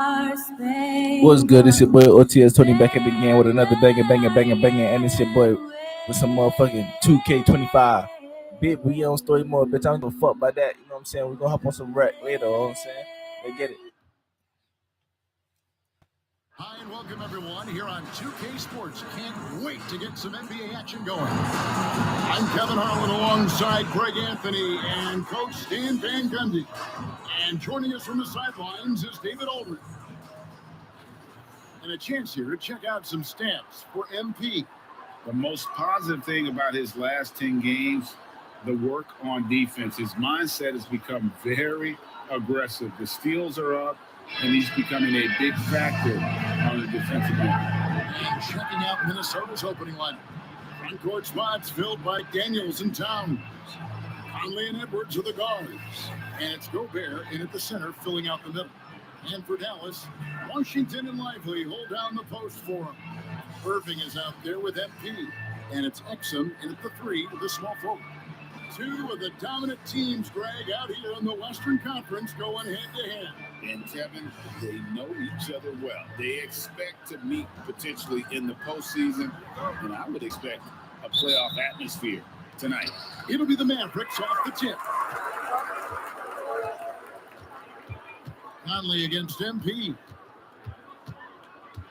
What's good? It's your boy OTS Tony back at again with another banger, and it's your boy with some motherfucking 2K25. Bitch, we on story mode, bitch. I don't give a fuck about that. You know what I'm saying? We're gonna hop on some rap later, you know what I'm saying? Let's get it. Hi and welcome everyone here on 2K Sports. Can't wait to get some NBA action going. I'm Kevin Harlan alongside Greg Anthony and Coach Stan Van Gundy. And joining us from the sidelines is David Aldridge. And a chance here to check out some stats for MP. The most positive thing about his last 10 games, the work on defense. His mindset has become very aggressive. The steals are up, and he's becoming a big factor on the defensive end. And checking out Minnesota's opening lineup. Front court spots filled by Daniels and Towns. Conley and Edwards are the guards. And it's Gobert in at the center, filling out the middle. And for Dallas, Washington and Lively hold down the post for him. Irving is out there with MP. And it's Exum in at the three with the small forward. Two of the dominant teams, Greg, out here in the Western Conference going head-to-head. And Kevin, they know each other well. They expect to meet potentially in the postseason, and I would expect a playoff atmosphere tonight. It'll be the Mavericks off the tip. Conley against MP.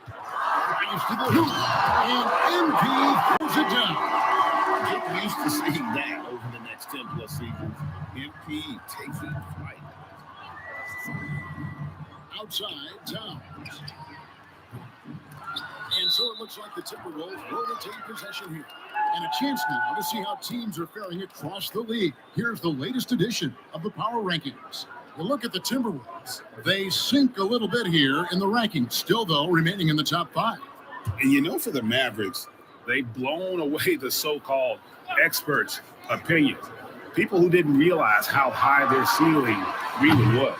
Drives to the hoop, and MP pulls it down. Get used to seeing that over the next 10-plus seasons. MP taking flight. Outside, Towns. And so it looks like the Timberwolves will retain possession here. And a chance now to see how teams are faring across the league. Here's the latest edition of the Power Rankings. You look at the Timberwolves. They sink a little bit here in the rankings, still, though, remaining in the top five. And you know, for the Mavericks, they've blown away the so-called experts' opinions. People who didn't realize how high their ceiling really was.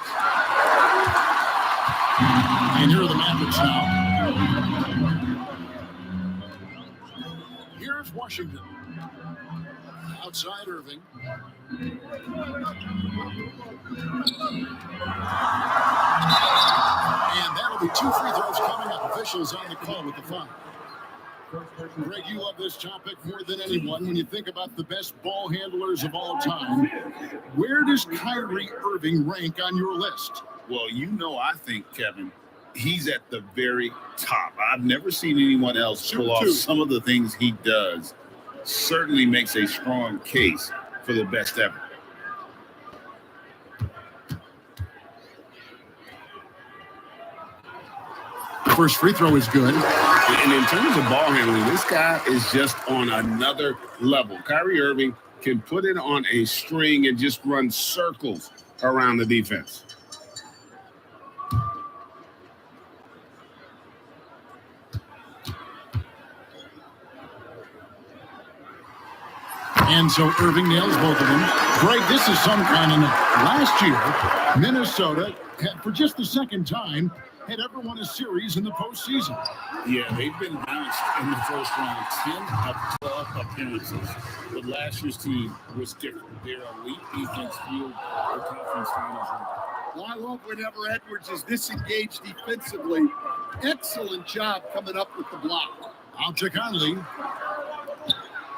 And here are the Mavericks now. Here's Washington. Outside Irving. And that'll be 2 free throws coming up. Officials on the call with the foul. Greg, you love this topic more than anyone. When you think about the best ball handlers of all time, where does Kyrie Irving rank on your list? Well, you know, I think, Kevin, he's at the very top. I've never seen anyone else pull off some of the things he does. Certainly makes a strong case for the best ever. First free throw is good. And in terms of ball handling, this guy is just on another level. Kyrie Irving can put it on a string and just run circles around the defense. And so Irving nails both of them. Greg, this is some kind of last year, Minnesota, for just the second time, had ever won a series in the postseason. Yeah, they've been bounced in the first round, 10 of 12 appearances. But last year's team was different. Their elite defense fueled the conference finals. Well, I love whenever Edwards is disengaged defensively. Excellent job coming up with the block. Out to Conley.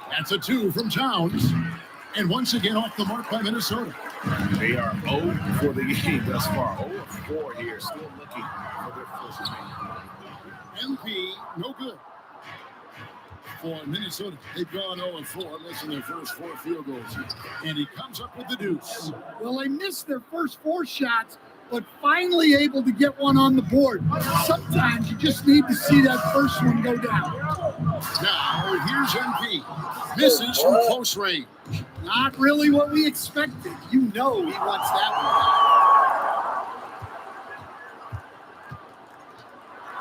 That's a 2 from Towns. And once again off the mark by Minnesota. They are 0 for the game thus far. 0-4 here, still looking for their first win. MP, no good. For Minnesota, they've gone 0-4, missing their first 4 field goals. And he comes up with the deuce. Well, they missed their first 4 shots, but finally able to get one on the board. Sometimes you just need to see that first one go down. Now, here's MP. Misses from close range. Not really what we expected. You know he wants that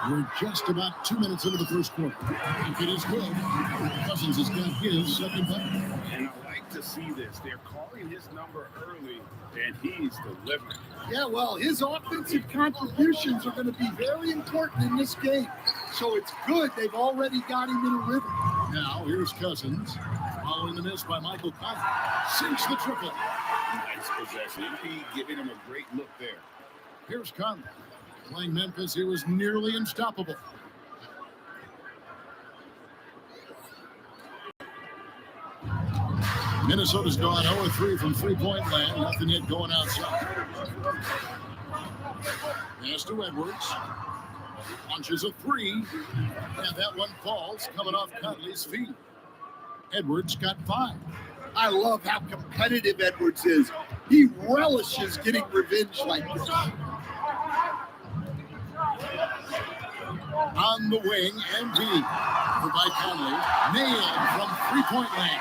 one. We're just about 2 minutes into the first quarter. If it is good, Cousins has got his second bucket. And I like to see this. They're calling his number early, and he's delivering. Yeah, well, his offensive contributions are going to be very important in this game. So it's good they've already got him in a rhythm. Now, here's Cousins. Following the miss by Michael Conley. Sinks the triple. Nice possession. MP giving him a great look there. Here's Conley. Playing Memphis, he was nearly unstoppable. Minnesota's gone 0-3 from three-point land. Nothing yet going outside. Pass to Edwards. Launches a three. And that one falls, coming off Conley's feet. Edwards got 5. I love how competitive Edwards is. He relishes getting revenge like this. On the wing, MV by Conley. Nailed from three-point land.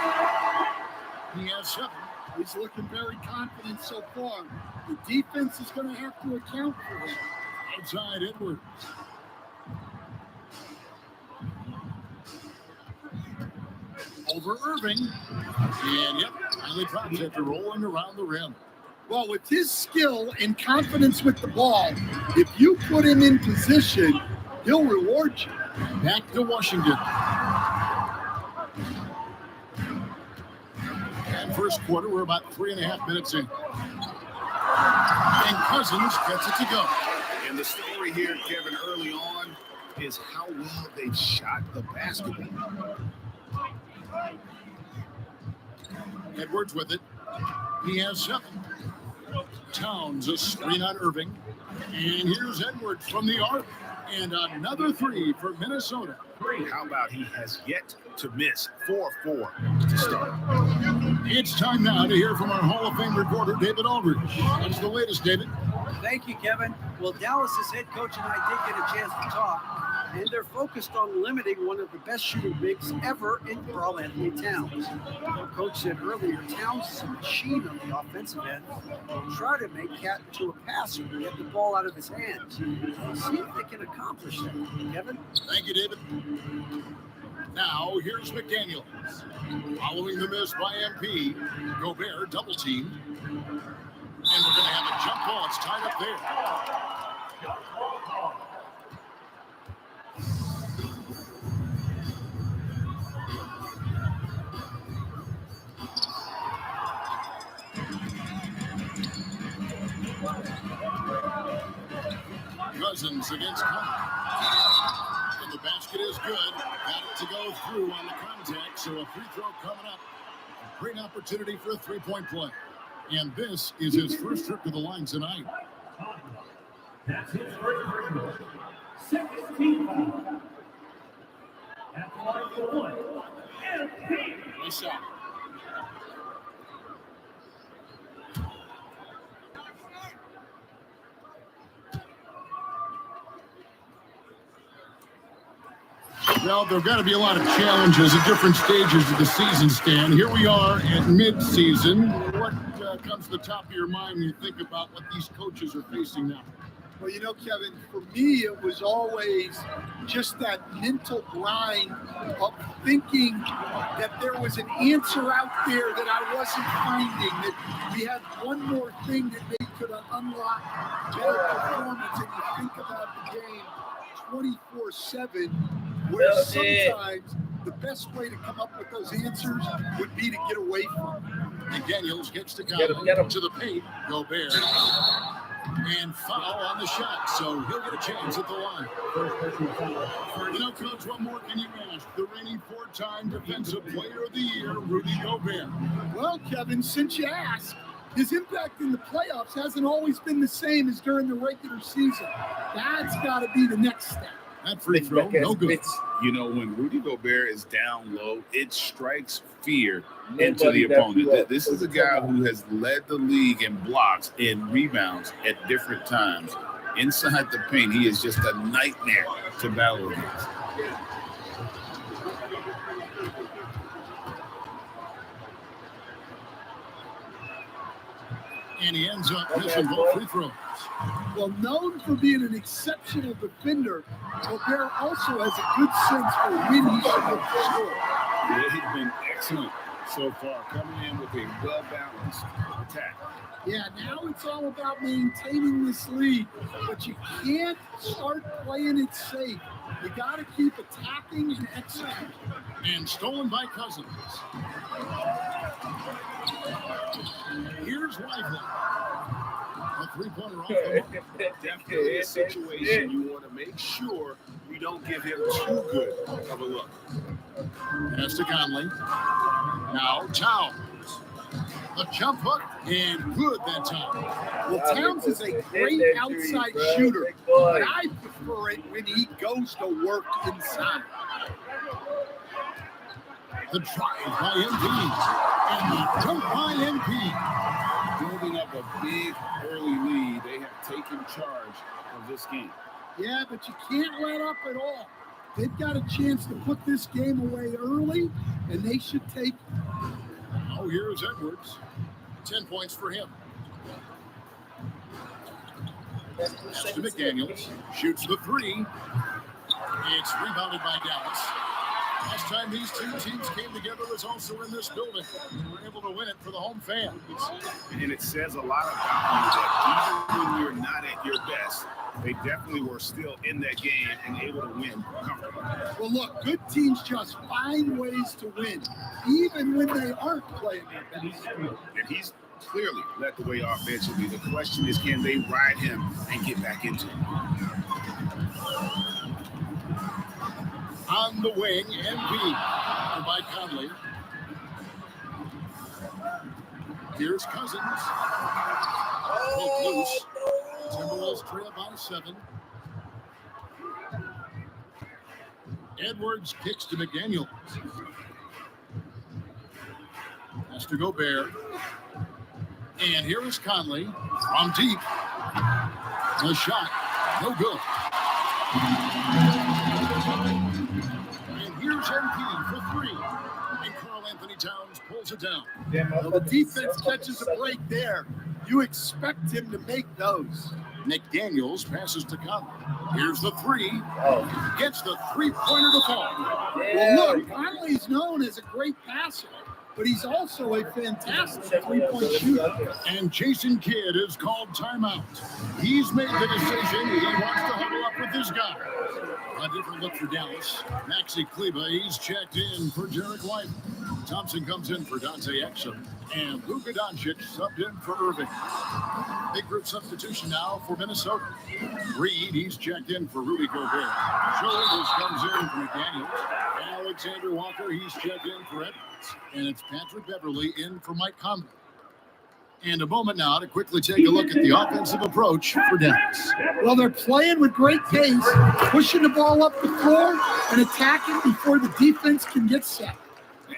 He has 7. He's looking very confident so far. The defense is going to have to account for him. Outside Edwards. Over Irving. And yep, finally drops after rolling around the rim. Well, with his skill and confidence with the ball, if you put him in position, he'll reward you. Back to Washington. And first quarter, we're about 3.5 minutes in. And Cousins gets it to go. And the story here, Kevin, early on is how well they shot the basketball. Edwards with it. He has 7. Towns a screen on Irving. And here's Edwards from the arc. And another 3 for Minnesota. How about he has yet to miss 4-4 to start. It's time now to hear from our Hall of Fame reporter, David Aldridge. What's the latest, David? Thank you, Kevin. Well, Dallas's head coach and I did get a chance to talk, and they're focused on limiting one of the best shooting bigs ever in Karl-Anthony Towns. The coach said earlier, Towns is a machine on the offensive end. They'll try to make Cat into a passer and get the ball out of his hands. We'll see if they can accomplish that. Kevin? Thank you, David. Now, here's McDaniels. Following the miss by MP, Gobert double teamed. And we're going to have a jump ball. It's tied up there. Cousins against Conley. And the basket is good. Got it to go through on the contact. So a free throw coming up. A great opportunity for a three-point play. And this is his first trip to the line tonight. That's his first free. 16 foul. At the line for 1. Nice shot. Well, there have got to be a lot of challenges at different stages of the season, Stan. Here we are at mid-season. What comes to the top of your mind when you think about what these coaches are facing now? Well, you know, Kevin, for me, it was always just that mental grind of thinking that there was an answer out there that I wasn't finding, that we had one more thing that they could unlock better performance. And you think about the game 24/7, where sometimes the best way to come up with those answers would be to get away from them. McDaniels gets to Conley to the paint. Gobert. And foul on the shot, so he'll get a chance at the line. You know, Coach, what more can you ask? The reigning 4-time Defensive Player of the Year, Rudy Gobert. Well, Kevin, since you asked, his impact in the playoffs hasn't always been the same as during the regular season. That's got to be the next step. That free throw, no good. You know, when Rudy Gobert is down low, it strikes fear into the opponent. This is a guy who has led the league in blocks and rebounds at different times. Inside the paint, he is just a nightmare to battle against. And he ends up missing both free throws. Well, known for being an exceptional defender, Gobert also has a good sense for when he should look to score. Yeah, he's been excellent so far, coming in with a well-balanced attack. Yeah, now it's all about maintaining this lead, but you can't start playing it safe. You got to keep attacking and executing. And stolen by Cousins. Here's Lively. A three-pointer off the mark. Definitely a situation you want to make sure you don't give him too good of a look. Pass to Conley. Now Towns. A jump hook and good that time. Well, Towns is a great outside shooter, but I prefer it when he goes to work inside. The drive by MP. And the jump by MP. Building up a big early lead, they have taken charge of this game. Yeah, but you can't let up at all. They've got a chance to put this game away early, and they should take. Oh, here's Edwards. 10 points for him. To McDaniels. Shoots the three. It's rebounded by Dallas. Last time these two teams came together was also in this building. They were able to win it for the home fans. And it says a lot about you that even when you're not at your best, they definitely were still in that game and able to win comfortably. Well, look, good teams just find ways to win, even when they aren't playing their best. And he's clearly led the way offensively. The question is, can they ride him and get back into it? On the wing, MP by Conley. Here's Cousins. Pulled loose. Timberwolves trail by 7. Edwards kicks to McDaniels. Has to Gobert. And here is Conley from deep. The shot, no good. And here's MP for 3. And Karl Anthony Towns pulls it down. Well, the defense catches a break there. You expect him to make those. McDaniels passes to Conley. Here's the 3. Gets the three-pointer to fall. Well, look, Conley's known as a great passer, but he's also a fantastic three-point shooter. And Jason Kidd is called timeout. He's made the decision. He wants to huddle up with this guy. A different look for Dallas. Maxi Kleba, he's checked in for Derek White. Thompson comes in for Dante Exum. And Luka Doncic subbed in for Irving. Big group substitution now for Minnesota. Reed, he's checked in for Rudy Gobert. Shoulders comes in for McDaniels. Alexander Walker, he's checked in for Edwards. And it's Patrick Beverly in for Mike Conley. And a moment now to quickly take a look at the offensive approach for Dallas. Well, they're playing with great pace, pushing the ball up the floor and attacking before the defense can get set.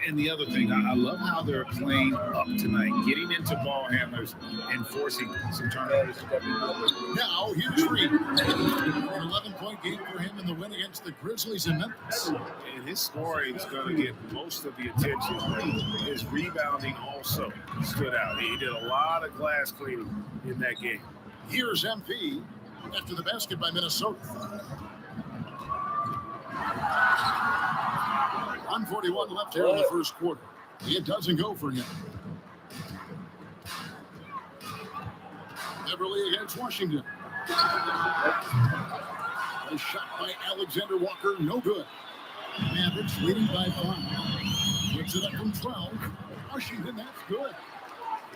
And the other thing, I love how they're playing up tonight, getting into ball handlers and forcing some turnovers. Now, here's Reed. An 11-point game for him in the win against the Grizzlies in Memphis. And his scoring is going to get most of the attention. His rebounding also stood out. He did a lot of glass cleaning in that game. Here's MP after the basket by Minnesota. 1:41 left here in the first quarter. It doesn't go for him. Beverly against Washington. A shot by Alexander Walker, no good. Mavericks leading by 5. Gets it up from 12. Washington, that's good.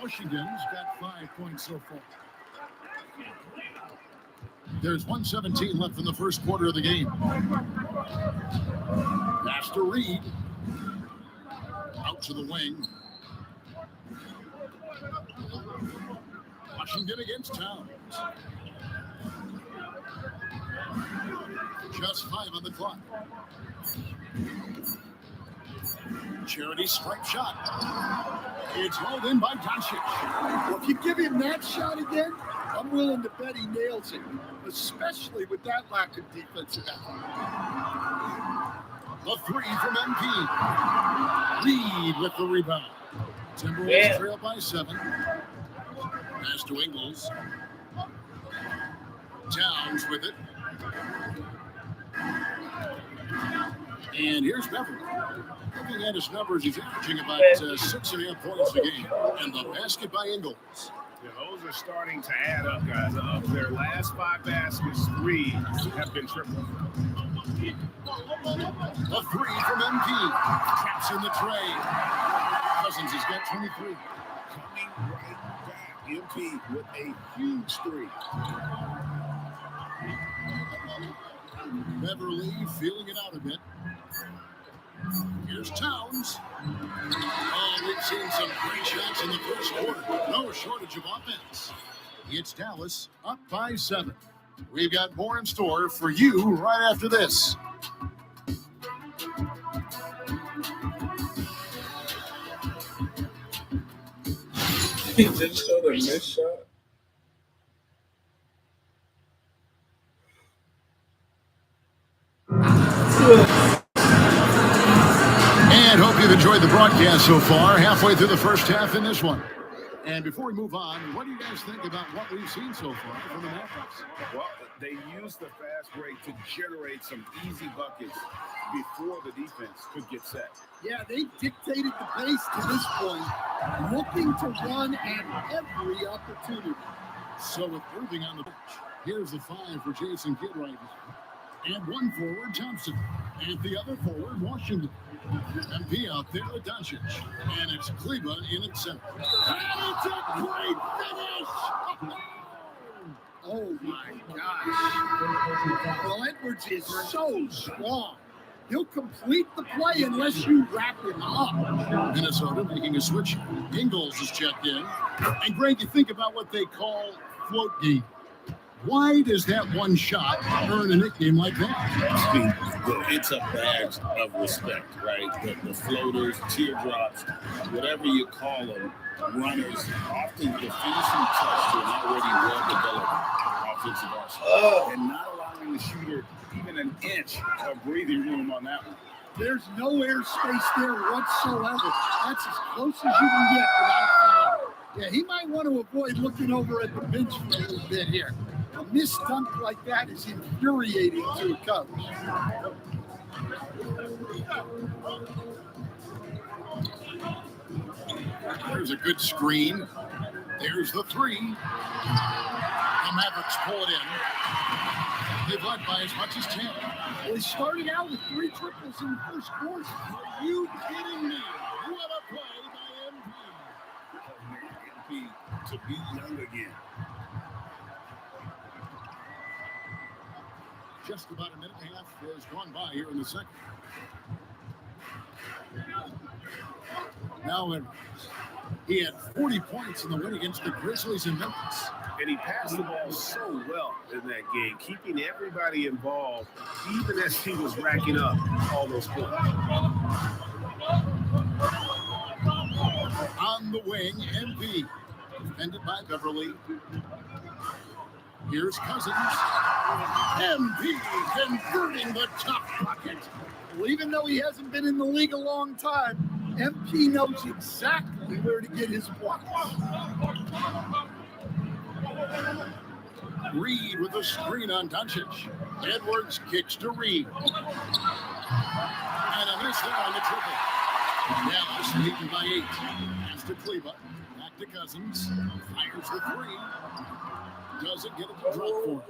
Washington's got 5 points so far. There's 1:17 left in the first quarter of the game. Pass to Reed. Out to the wing. Washington against Towns. Just 5 on the clock. Charity stripe shot. It's hauled in by Doncic. Well, if you give him that shot again, I'm willing to bet he nails it, especially with that lack of defensive effort. The 3 from MP. Reed with the rebound. Timberwolves trail by 7. Pass to Ingles. Towns with it. And here's Beverly. Looking at his numbers, he's averaging about 6.5 points a game. And the basket by Ingles. Yeah, those are starting to add up, guys. Of their last 5 baskets, 3 have been triple. A 3 from MP. Traps in the tray. Cousins has got 23. Coming right back. MP with a huge three. Beverly feeling it out a bit. Here's Towns. Oh, we've seen some great shots in the first quarter. No shortage of offense. It's Dallas up by 7. We've got more in store for you right after this. He just showed a missed shot. And hope you've enjoyed the broadcast so far. Halfway through the first half in this one. And before we move on, what do you guys think about what we've seen so far from the Mavericks? Well, they used the fast break to generate some easy buckets before the defense could get set. Yeah, they dictated the pace to this point, looking to run at every opportunity. So with Irving on the bench, here's the 5 for Jason Kidd right now. And one forward, Thompson. And the other forward, Washington. MP out there with Doncic. And it's Kleber in at center. And it's a great finish! Oh my gosh. Well, Edwards is so strong. He'll complete the play unless you wrap him up. Minnesota making a switch. Ingles is checked in. And Greg, you think about what they call float game. Why does that one shot earn a nickname like that? It's a badge of respect, right? The floaters, teardrops, whatever you call them, runners, often the finishing touch to an already well-developed offensive arsenal. And not allowing the shooter even an inch of breathing room on that one. There's no airspace there whatsoever. That's as close as you can get without foul. Yeah, he might want to avoid looking over at the bench for a little bit here. A missed dunk like that is infuriating to a coach. There's a good screen. There's the 3. The Mavericks pull it in. They've led by as much as 10. They started out with 3 triples in the first quarter. Are you kidding me? What a play by MP. MP to be young again. Just about a minute and a half has gone by here in the second. Now he had 40 points in the win against the Grizzlies in Memphis. And he passed the ball so well in that game, keeping everybody involved, even as he was racking up all those points. On the wing, MP. Defended by Beverly. Here's Cousins. MP converting the top bucket. Well, even though he hasn't been in the league a long time, MP knows exactly where to get his points. Reed with a screen on Doncic. Edwards kicks to Reed. And a miss there on the triple. Dallas leading by 8. Pass to Kleber. Back to Cousins. Fires the 3. Doesn't get it to drop for him.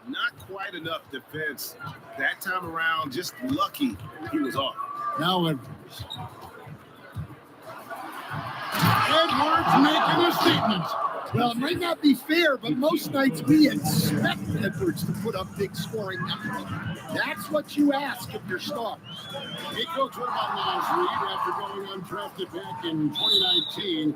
Not quite enough defense that time around. Just lucky he was off. Now Edwards. Edwards making a statement. Well, it might not be fair, but most nights we expect Edwards to put up big scoring numbers. That's what you ask of your stars. Hey, Coach, what about Miles Reed after going undrafted back in 2019?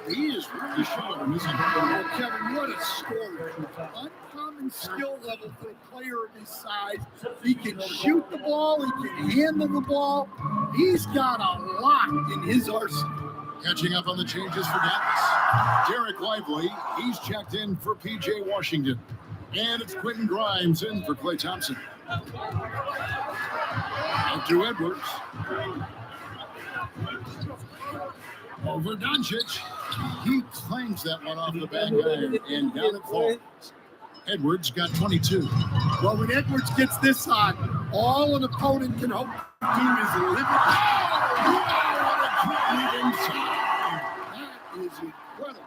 He is really showing, isn't he? Well, Kevin, what a scorer. Uncommon skill level for a player of his size. He can shoot the ball. He can handle the ball. He's got a lot in his arsenal. Catching up on the changes for Dallas. Derek Lively, he's checked in for P.J. Washington. And it's Quentin Grimes in for Klay Thompson. Out to Edwards. Over Doncic. He claims that one off the back iron and down it falls. Edwards got 22. Well, when Edwards gets this on, all an opponent can hope to do is limit. That is incredible.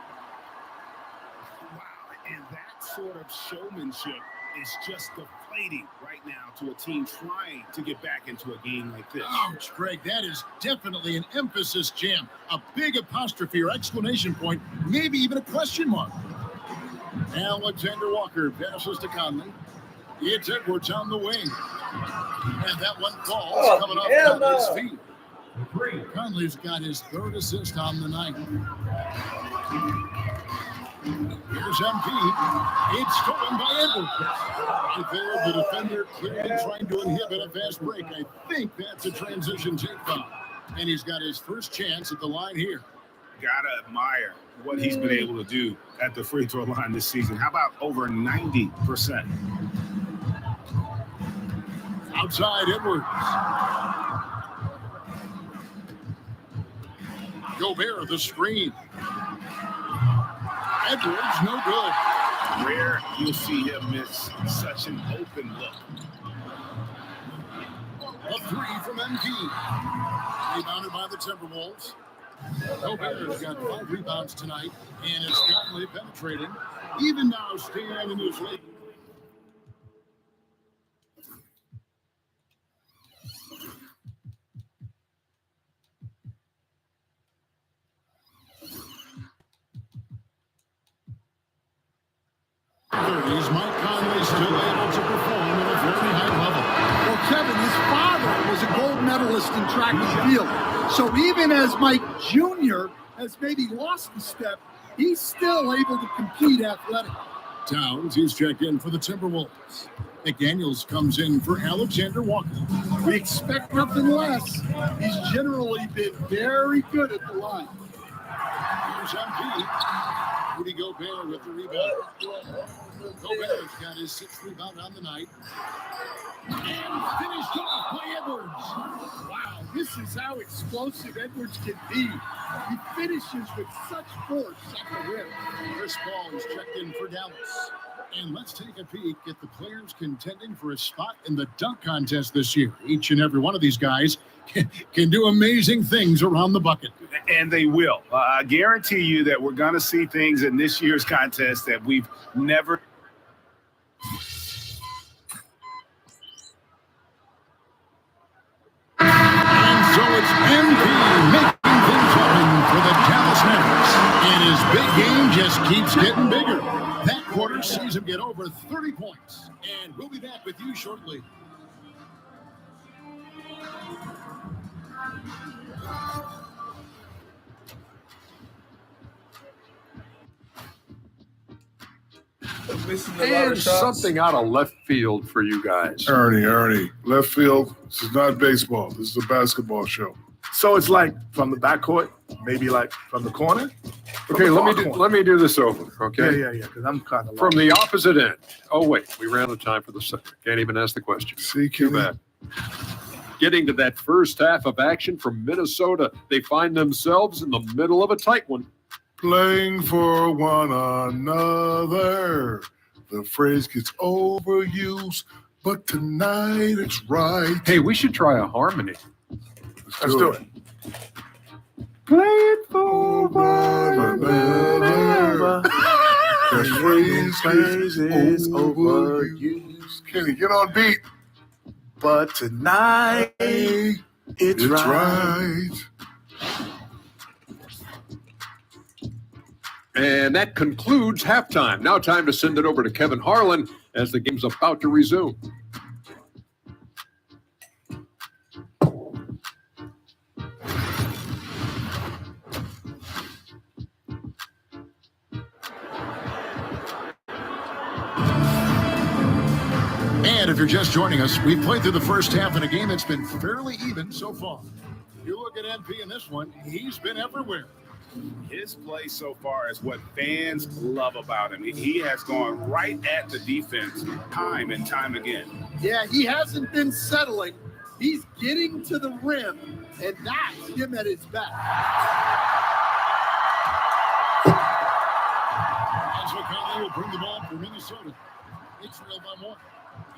Wow, and that sort of showmanship is just deflating right now to a team trying to get back into a game like this. Ouch, Greg, that is definitely an emphasis jam. A big apostrophe or exclamation point, maybe even a question mark. Alexander Walker passes to Conley. It's Edwards on the wing. And that one falls coming off Conley's feet. Conley's got his third assist on the night. Here's MP. It's stolen by Edwards. Right there, the defender clearly trying to inhibit a fast break. I think that's a transition take foul. And he's got his first chance at the line here. Gotta admire what he's been able to do at the free throw line this season. How about over 90%? Outside Edwards. Gobert, the screen. Edwards, no good. Rare you'll see him miss such an open look. A three from MP. Rebounded by the Timberwolves. Gobert's got 5 rebounds tonight, and it's Conley penetrating. Even now, staying in his lead. Mike Conley still able to perform at a very high level. Well, Kevin, his father was a gold medalist in track and field. So even as Mike Jr. has maybe lost a step, he's still able to compete athletically. Towns, he's checked in for the Timberwolves. McDaniels comes in for Alexander Walker. We expect nothing less. He's generally been very good at the line. Here's MP. Rudy Gobert with the rebound. Gobert's got his 6th rebound on the night. And finished off by Edwards. Wow, this is how explosive Edwards can be. He finishes with such force at the rim. Chris Paul is checked in for Dallas. And let's take a peek at the players contending for a spot in the dunk contest this year. Each and every one of these guys can do amazing things around the bucket. And they will. I guarantee you that we're going to see things in this year's contest that we've never. And so it's MP making things happen for the Dallas Mavericks. And his big game just keeps getting bigger. That quarter sees him get over 30 points. And we'll be back with you shortly. And something out of left field for you guys. Ernie, left field. This is not baseball. This is a basketball show. So it's like from the backcourt, maybe like from the corner. Okay, let me do this over. Okay. Yeah. Because I'm kind of From the opposite end. Oh wait, we ran out of time for the second. Can't even ask the question. See, Too Kenny? bad. Getting to that first half of action from Minnesota, they find themselves in the middle of a tight one. Playing for one another. The phrase gets overused, but tonight it's right. Hey, we should try a harmony. Let's do it. Playing for one another. The phrase is overused. Kenny, get on beat. But tonight it's right. And that concludes halftime. Now time to send it over to Kevin Harlan as the game's about to resume. And if you're just joining us, we've played through the first half in a game that's been fairly even so far. You look at MP in this one, he's been everywhere. His play so far is what fans love about him. He has gone right at the defense time and time again. Yeah, he hasn't been settling. He's getting to the rim, and that's him at his best. As McConnell will bring the ball for Minnesota. It's trailed by 1.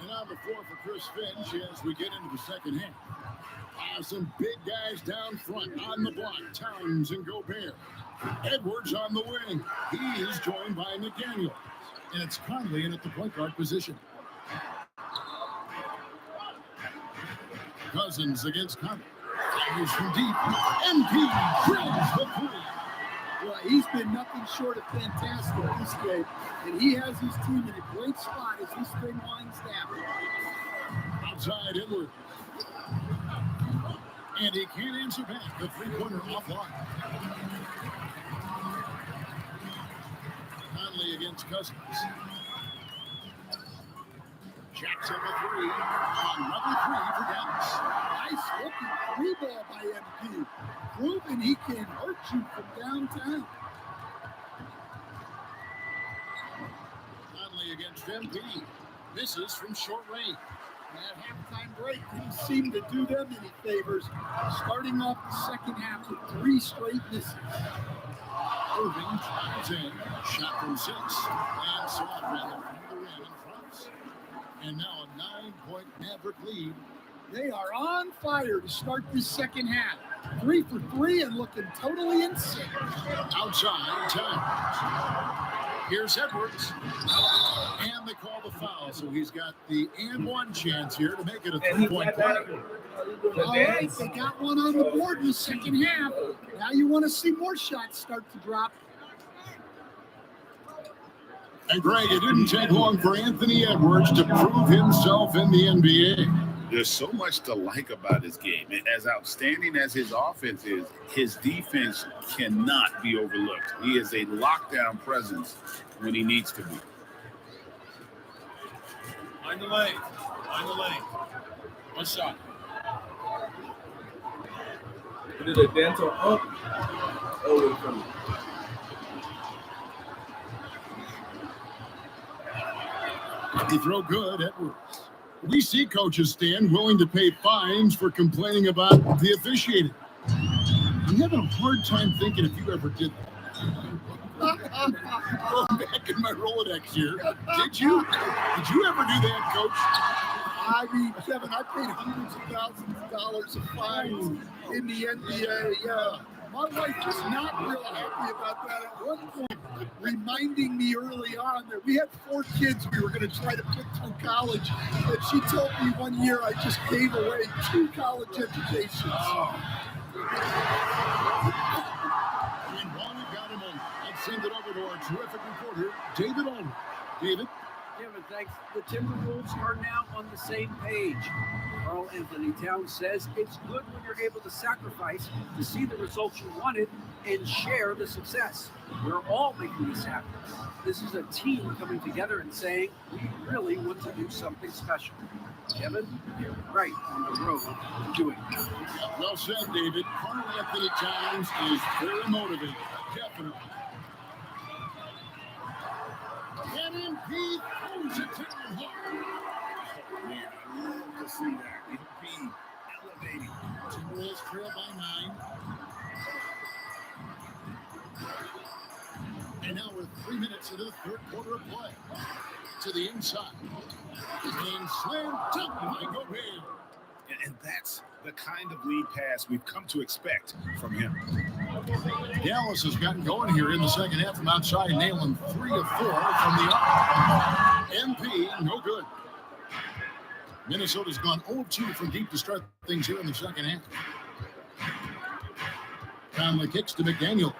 And on the floor for Chris Finch as we get into the second half. Some big guys down front on the block. Towns and Gobert. Edwards on the wing. He is joined by McDaniel. And it's Conley in at the point guard position. Cousins against Conley. Fires from deep. MP drills the three. Well, he's been nothing short of fantastic this game, and he has his team in a great spot as this thing winds down. Outside Edwards. And he can't answer back. The three-pointer offline. Conley against Cousins. Jackson the three. Another three for Dallas. Nice looking three ball by MP. Proving he can hurt you from downtown. Conley against MP. Misses from short range. That halftime break didn't seem to do them any favors. Starting off the second half with 3 straight misses. Irving drives in. Shot from 6. And Swat ran the front of the rim in front. And now a 9-point Maverick lead. They are on fire to start this second half. 3 for 3 and looking totally insane. Outside, Towns. Here's Edwards. And they call the foul, so he's got the and one chance here to make it a 3-point play. All right, they got one on the board in the second half. Now you want to see more shots start to drop. And Greg, it didn't take long for Anthony Edwards to prove himself in the NBA. There's so much to like about his game. And as outstanding as his offense is, his defense cannot be overlooked. He is a lockdown presence when he needs to be. On the lane. One shot. Did a dental up away from me. They throw good, Edwards. We see coaches stand willing to pay fines for complaining about the officiating. I'm having a hard time thinking if you ever did that. Going back in my Rolodex here, did you ever do that, Coach? I mean, Kevin, I paid hundreds of thousands of dollars of fines in the NBA. Yeah. My wife was not real happy about that at one point, reminding me early on that we had 4 kids we were going to try to put through college. And she told me one year I just gave away 2 college educations. And while we've got a moment, let's send it over to our terrific reporter, David Ulrich. David? Kevin, thanks. The Timberwolves are now on the same page. Karl Anthony Towns says it's good when you're able to sacrifice to see the results you wanted and share the success. We're all making this happen. This is a team coming together and saying, we really want to do something special. Kevin, you're right on the road to doing it. Well said, David. Karl Anthony Towns is very motivated. Definitely. And MP throws it down hard. Man, I love to see that. MP elevating. Timberwolves trail by 9. And now we're 3 minutes into the third quarter of play. To the inside. And slam dunk by Gobert. And that's the kind of lead pass we've come to expect from him. Dallas has gotten going here in the second half from outside, nailing 3 of 4 from the arc. MP, no good. Minnesota's gone 0-2 from deep to start things here in the second half. Conley kicks to McDaniel.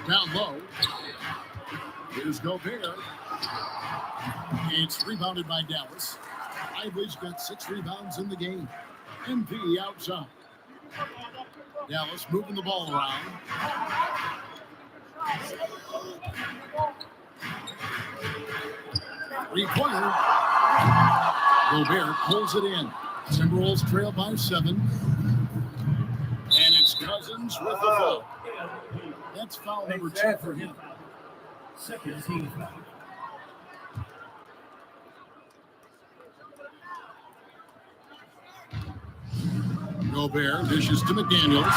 Down low. Here's Gobert. It's rebounded by Dallas. Ivory's got 6 rebounds in the game. MP outside. Dallas moving the ball around. Three-pointer. Gobert pulls it in. Timberwolves trail by 7. And it's Cousins with the foul. That's foul number 2 for him. Second team foul. Gobert dishes to McDaniels.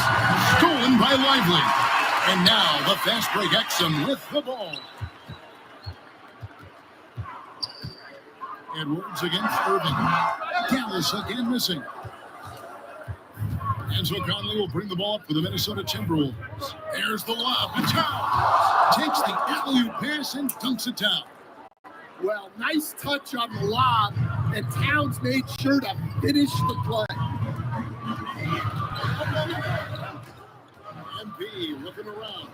Stolen by Lively. And now the fast break Exum with the ball. Edwards against Irving. Dallas again missing. And so Conley will bring the ball up for the Minnesota Timberwolves. There's the lob. And Towns takes the alley-oop pass and dunks it down. Well, nice touch on the lob, and Towns made sure to finish the play. MP looking around.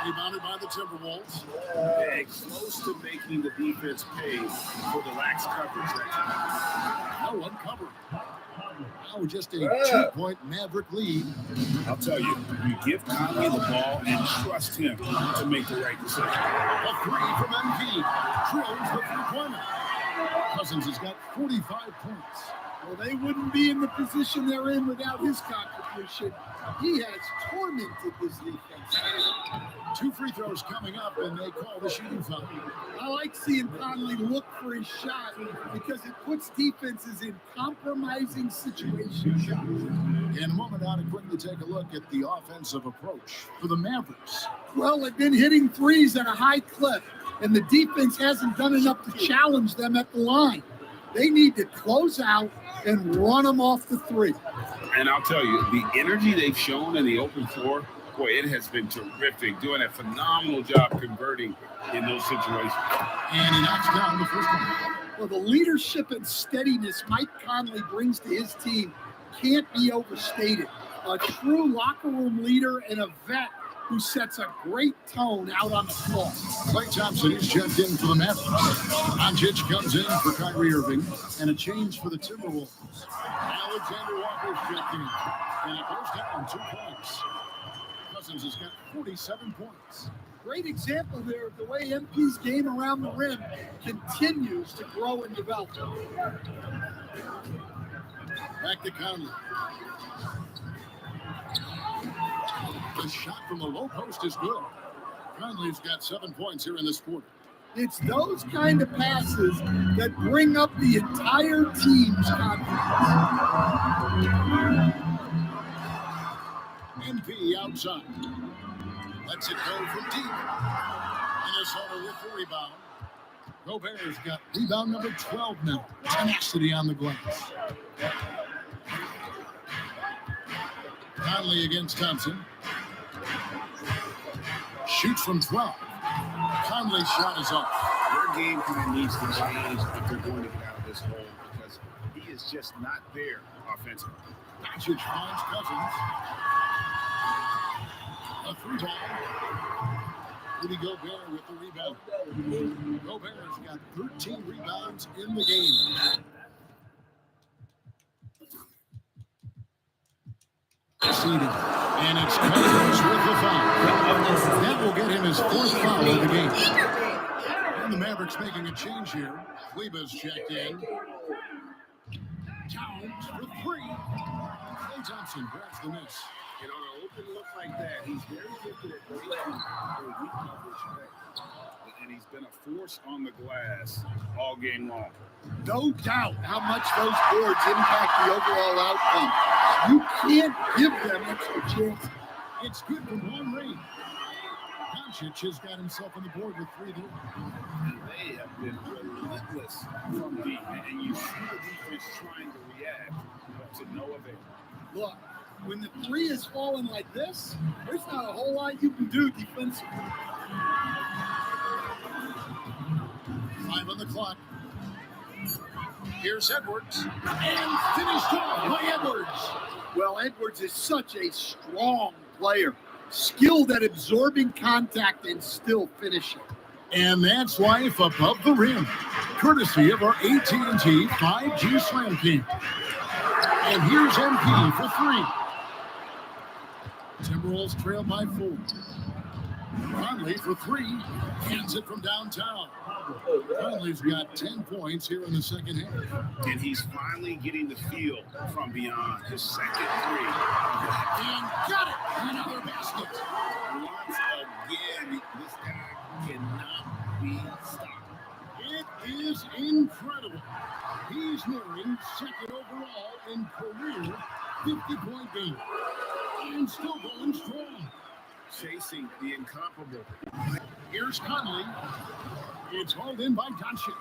Rebounded by the Timberwolves. They're close to making the defense pay for the lax coverage. No one covered. Now just a 2-point Maverick lead. I'll tell you, you give Conley the ball and trust him to make the right decision. A three from MP. Drills the three-pointer. Cousins has got 45 points. Well, they wouldn't be in the position they're in without his contribution. He has tormented this defense. 2 free throws coming up, and they call the shooting foul. I like seeing Conley look for his shot because it puts defenses in compromising situations. In a moment, now to quickly take a look at the offensive approach for the Mavericks. Well, they've been hitting threes at a high clip, and the defense hasn't done enough to challenge them at the line. They need to close out and run them off the three. And I'll tell you, the energy they've shown in the open floor, boy, it has been terrific. Doing a phenomenal job converting in those situations. And he knocks down the first one. Well, the leadership and steadiness Mike Conley brings to his team can't be overstated. A true locker room leader and a vet who sets a great tone out on the floor. Klay Thompson is checked in for the Mavericks. Doncic comes in for Kyrie Irving, and a change for the Timberwolves. Alexander Walker's checked in, and it goes down 2 points. Cousins has got 47 points. Great example there of the way MP's game around the rim continues to grow and develop. Back to Conley. The shot from the low post is good. Conley's got 7 points here in this quarter. It's those kind of passes that bring up the entire team's confidence. MP outside. Lets it go from deep. Minnesota with the rebound. Gobert's got rebound number 12 now. Tenacity on the glass. Conley against Thompson. Shoots from 12. Conley's shot is off. Their game kind of needs to change if they're going to get out of this hole because he is just not there offensively. Doncic finds Cousins. A 3-ball. Rudy Gobert with the rebound. Gobert's got 13 rebounds in the game. And it's Cousins with the foul. That will get him his 4th foul of the game. And the Mavericks making a change here. Kleber's checked in. Towns for 3. Klay Thompson grabs the miss. You know, an open look like that, he's very gifted at breaking a weak coverage play. And he's been a force on the glass all game long. No doubt how much those boards impact the overall outcome. You can't give them extra chances. It's good from long range. Doncic has got himself on the board with 3 there. They have been relentless from deep, and you see the defense trying to react, but to no avail. Look, when the 3 is falling like this, there's not a whole lot you can do defensively. 5 on the clock. Here's Edwards. And finished off by Edwards. Well, Edwards is such a strong player, skilled at absorbing contact and still finishing. And that's life above the rim, courtesy of our AT&T 5G Slam King. And here's MP for 3. Timberwolves trail by 4. Conley for 3, hands it from downtown. Conley's got 10 points here in the second half. And he's finally getting the feel from beyond his second 3. And got it! Another basket. Once again, this guy cannot be stopped. It is incredible. He's nearing second overall in career 50-point game. And still going strong. Chasing the incomparable. Here's Conley. It's hauled in by Doncic.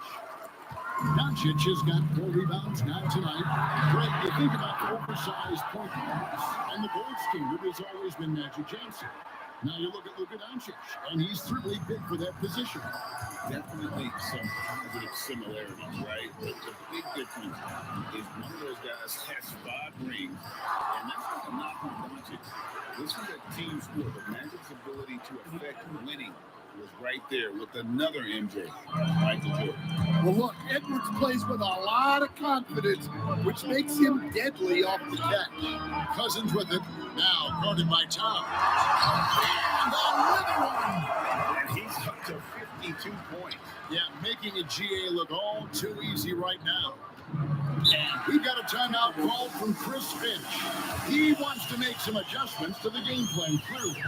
Doncic has got 4 rebounds now tonight. Greg, you think about the oversized point guards, and the gold standard has always been Magic Johnson. Now you look at Luka Doncic, and he's certainly big for that position. Definitely some positive similarities, right? But the big difference is one of those guys has 5 rings, and that's not a knock on Doncic. This is a team sport, but Magic's ability to affect winning was right there with another MJ, Michael Jordan. Well, look, Edwards plays with a lot of confidence, which makes him deadly off the catch. Cousins with it, now guarded by Tom. And another one! And he's up to 52 points. Yeah, making a GA look all too easy right now. And we got a timeout called from Chris Finch. He wants to make some adjustments to the game plan, clearly.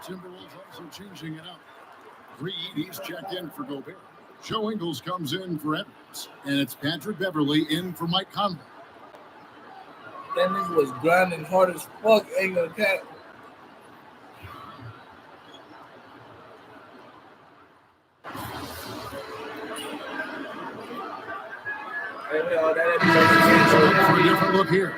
Timberwolves also changing it up. Reed, he's checked in for Gobert. Joe Ingles comes in for Edwards. And it's Patrick Beverly in for Mike Conley. That nigga was grinding hard as fuck. Ain't gonna cap. For a different look here.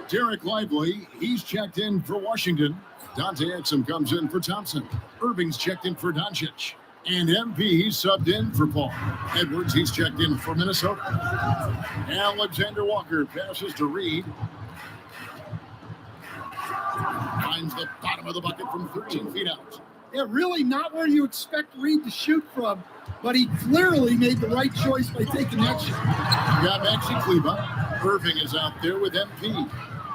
Derek Lively, he's checked in for Washington. Dante Exum comes in for Thompson. Irving's checked in for Doncic. And MP, he's subbed in for Paul. Edwards, he's checked in for Minnesota. Alexander Walker passes to Reed. Finds the bottom of the bucket from 13 feet out. Yeah, really not where you expect Reed to shoot from, but he clearly made the right choice by taking that shot. You got Maxi Kleba. Irving is out there with MP.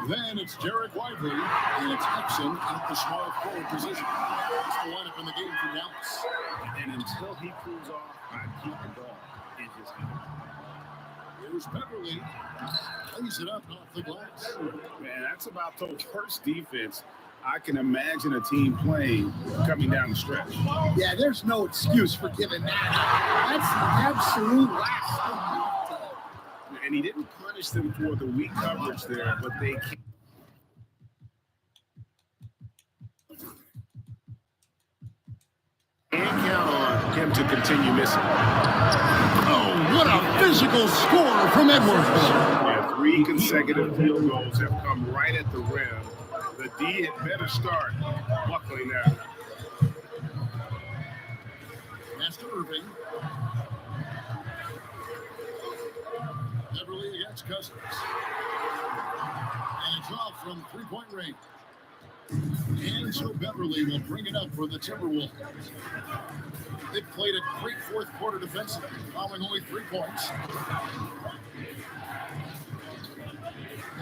Then it's Derek Lively, and it's Exum at the small forward position. It's the lineup in the game for Dallas. And until he cools off, I keep the ball in his hand. Here's Beverly. Lays it up off the glass. Man, that's about the worst defense I can imagine a team playing coming down the stretch. Yeah, there's no excuse for giving that. That's the absolute last thing. And he didn't punish them for the weak coverage there, but they can't. And count on him to continue missing. Oh, what a physical score from Edwards. Yeah, 3 consecutive field goals have come right at the rim. The D had better start buckling now. Master Irving. Beverly against Cousins. And it's off from three-point range. And so Beverly will bring it up for the Timberwolves. They played a great fourth quarter defensively, following only 3 points.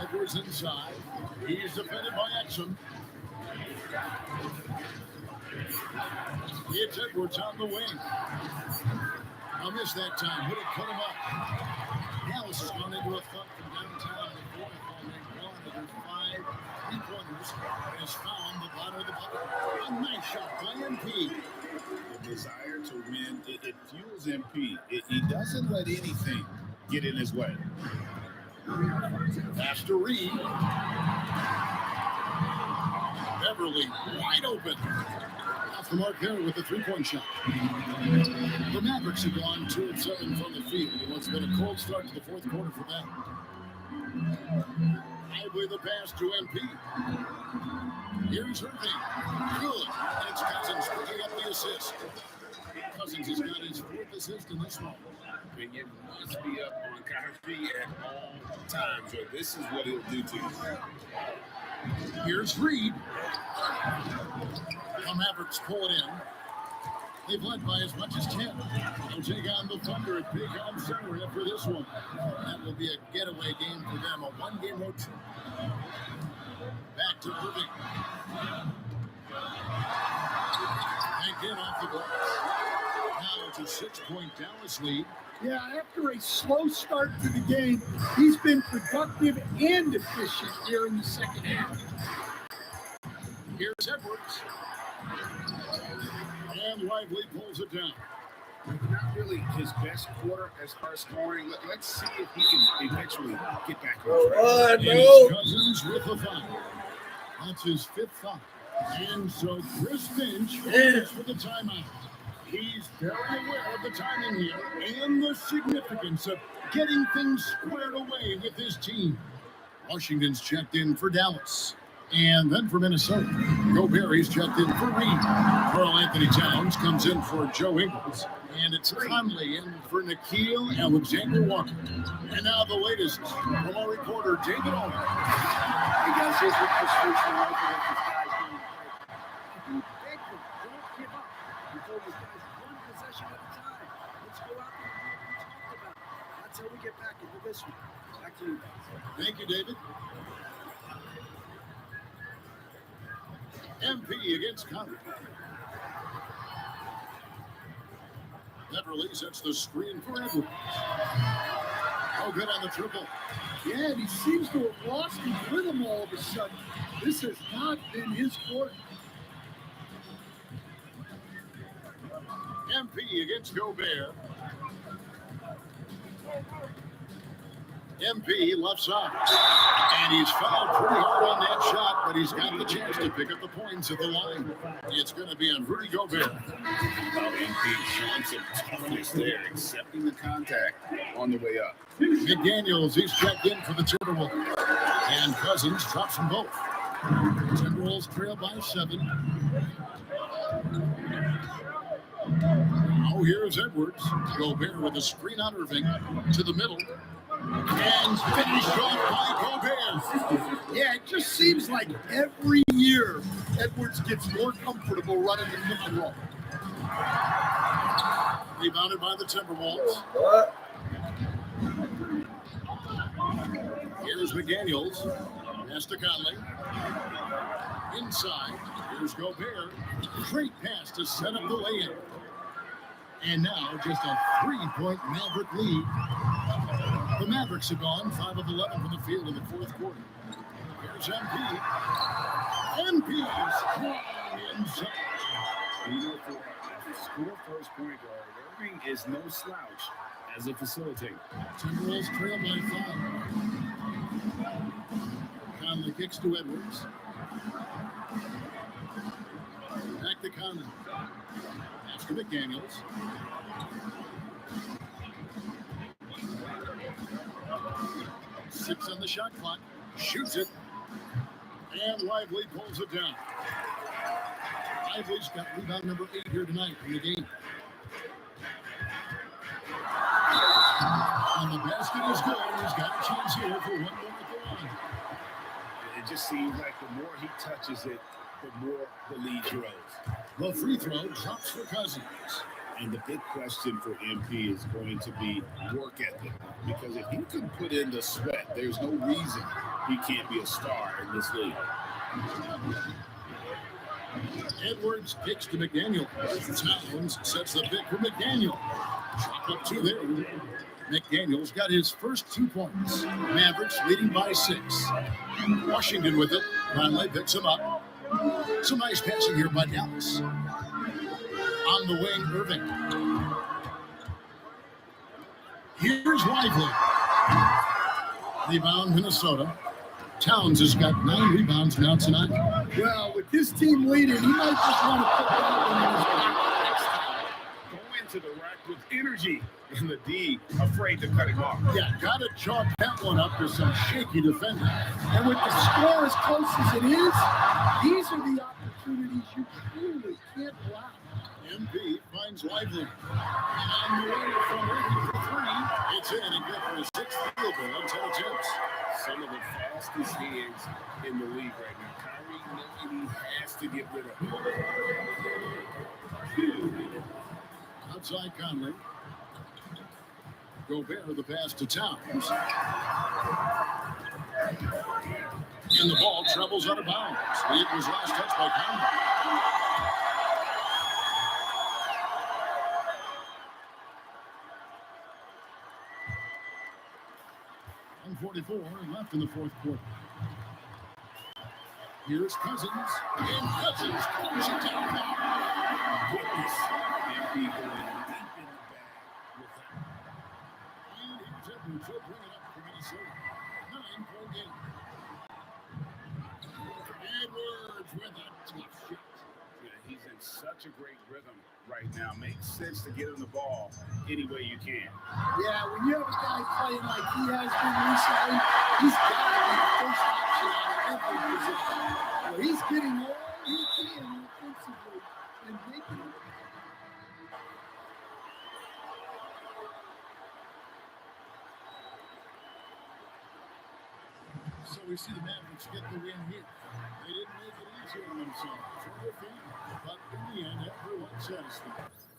Edwards inside. He's defended by Exum. It's Edwards on the wing. I'll miss that time. Would have cut him up. Dallas has gone into a thump from downtown. The fourth ball make one of their 5 3-pointers and has found the bottom of the bucket. A nice shot by MP. The desire to win, it fuels MP. He doesn't let anything get in his way. Master Reed. Beverly wide open. Off the mark there with the 3-point shot. The Mavericks have gone 2 of 7 from the field. It's been a cold start to the fourth quarter for them. Lively the pass to MP. Here's Irving. Good. And it's Cousins picking up the assist. Cousins has got his 4th assist in this one. And you must be up on Kyrie at all times, or this is what he'll do to you. Here's Reed. The Mavericks pull it in. They've led by as much as 10. They'll take on the Thunder at Paycom Center after this one. That will be a getaway game for them, a 1-game road trip. Back to Irving. Banked in off the glass. Now it's a 6-point Dallas lead. Yeah, after a slow start to the game, he's been productive and efficient here in the second half. Here's Edwards. And Lively pulls it down. Not really his best quarter as far as scoring. Let's see if he can eventually get back on track. And it's Cousins with the foul. That's his fifth foul. And so Chris Finch goes for the timeout. He's very aware of the timing here and the significance of getting things squared away with his team. Washington's checked in for Dallas. And then for Minnesota, Gobert checked in for Reed. Karl Anthony Towns comes in for Joe Ingles. And it's Conley in for Nikhil Alexander-Walker. And now the latest from our reporter, David Owen. Hey guys, here's what Chris Finch and Walker with these guys doing. You beg them, don't give up. You told these guys one possession at a time. Let's go out there and do what we talked about. That's how we get back into this one. Back to you guys. Thank you, David. MP against Conley. That release, that's the screen for Edwards. Oh, good on the triple. Yeah, and he seems to have lost his rhythm all of a sudden. This has not been his quarter. MP against Gobert. MP left side. And he's fouled pretty hard on that shot, but he's got the chance to pick up the points at the line. It's going to be on Rudy Gobert. MP showing some toughness there, accepting the contact on the way up. McDaniels, he's checked in for the Timberwolves. And Cousins drops them both. Timberwolves trail by 7. Oh, here's Edwards. Gobert with a screen on Irving to the middle. And finished off by Gobert. Yeah, it just seems like every year Edwards gets more comfortable running the pick and roll. Rebounded by the Timberwolves. Here's McDaniels. Pass to Conley. Inside. Here's Gobert. Great pass to set up the lay-in. And now just a 3-point Maverick lead. The Mavericks have gone 5 of 11 from the field in the fourth quarter. Here's MP. MP's strong inside. You know, for a school first point guard, Irving is no slouch as a facilitator. Timberwolves trail by 5. Conley kicks to Edwards. Back to Conley. Pass to McDaniels. Six on the shot clock. Shoots it. And Lively pulls it down. Lively's got rebound number 8 here tonight in the game. And the basket is good. He's got a chance here for one more at the line. It just seems like the more he touches it, the more the lead grows. The free throw drops for Cousins. And the big question for MP is going to be work ethic. Because if he can put in the sweat, there's no reason he can't be a star in this league. Edwards kicks to McDaniel. Towns sets the pick for McDaniel. Shot up 2 there. McDaniel's got his first 2 points. Mavericks leading by 6. Washington with it. Conley picks him up. Some nice passing here by Dallas. On the wing, Irving. Here's Lively. Rebound, Minnesota. Towns has got 9 rebounds now tonight. Well, with this team leading, he might just want to put that one in his back. Go into the rack with energy. And the D afraid to cut him off. Yeah, got to chalk that one up to some shaky defending. And with the score as close as it is, these are the opportunities you truly can't allow. MP finds Lively. On the way from Irving for 3. It's in and good for his 6th field goal on 10 attempts. Some of the fastest hands in the league right now. Kyrie knows he has to get rid of him. Outside Conley. Gobert the pass to Towns. And the ball travels out of bounds. It was last touched by Conley. 1:44 left in the fourth quarter. Here's Cousins, and Cousins pulls it down. Goodness. And people in deep in the bag with that. And here's Edwards. He'll bring it up for Minnesota. 9-point game. Edwards with a tough shot. Yeah, he's in such a great rhythm right now. Makes sense to get him the ball any way you can. Yeah, when you have a guy playing like he has been recently, he's got to be the first option on every position. Well, he's getting all he can offensively and making it. So we see the Mavericks get the win here. They didn't make it easy on themselves or their family, but in the end, everyone's satisfied.